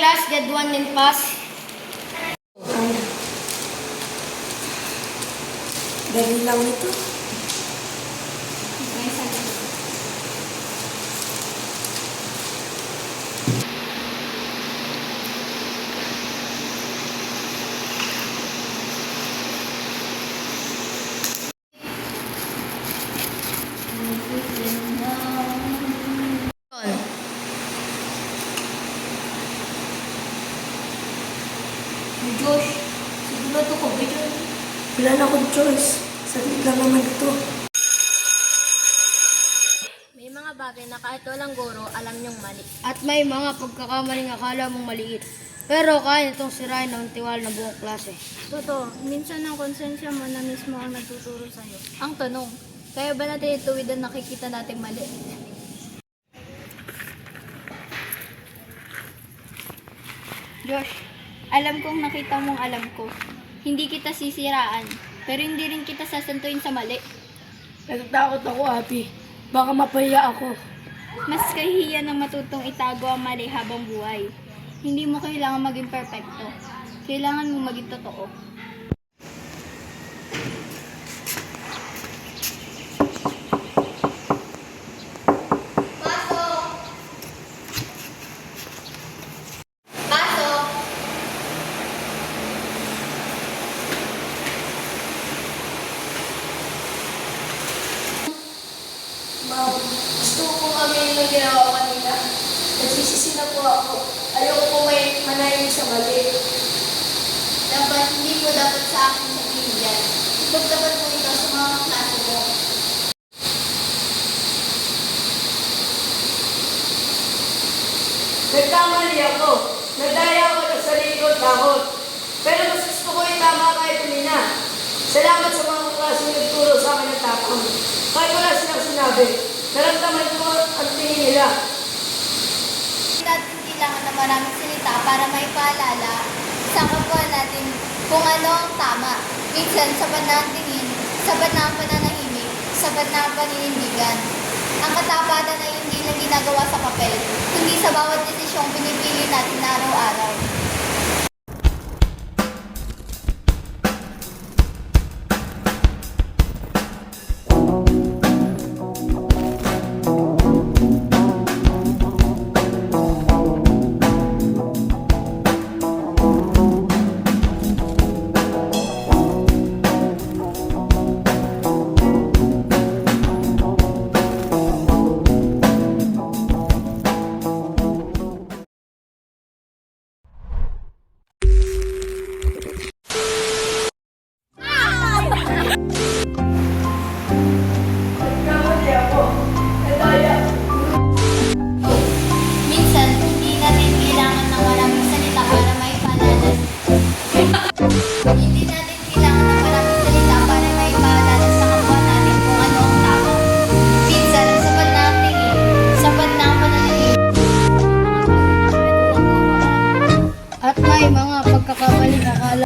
class, grade 1 and pass. Dali lang ito. Josh, sigurado ko ba yun? Wala na akong choice. Saglit lang naman ito. May mga bagay na kahit walang guro, alam niyong mali. At may mga pagkakamaling akala mong maliit. Pero kaya itong sirain ng tiwala ng buong klase. Totoo, minsan ang konsensya mo na mismo ang nagtuturo sa'yo. Ang tanong, kaya ba natin ituwid ang nakikita nating mali? Josh, alam kong nakita mong alam ko. Hindi kita sisiraan, pero hindi rin kita sasantuin sa mali. Natatakot ako, Ate. Baka mapahiya ako. Mas kahihiyan ng matutong itago ang mali habang buhay. Hindi mo kailangan maging perfecto. Kailangan mo maging totoo. Ma'am, gusto ko kami yung ginawa kanina. Nagsisisi na po ako. Ayoko po may manayin sa mali. Hindi mo dapat sa akin sabihin yan. Ipagdapat mo ito sa mga klase mo. Nagkamali ako. Nagdaya ako ng sarili ko takot. Pero mas gusto ko yung tama kahit kanina. Salamat sa mga klaseng nagturo sa akin ng tapang. Kahit wala silang sinabi, naramdaman ko ang tingin nila. Hindi natin kailangan ng maraming salita para may paalala sa kapwa natin kung ano ang tama. Minsan, sapat na ang tingin, sapat na ang pananahimik, sapat na ang paninindigan. Ang katapatan ay hindi lang ginagawa sa papel, kundi sa bawat desisyong pinipili natin na araw-araw. Nagkamali ako. Nagdaya. Minsan, hindi natin kailangan ng maraming salita para may paalala. Hindi natin kailangan ng maraming salita para may paalala sa kapwa natin kung ano ang tama. Minsan, sapat na ang tingin, sapat na ang pananahimik. At may mga pagkakamaling akala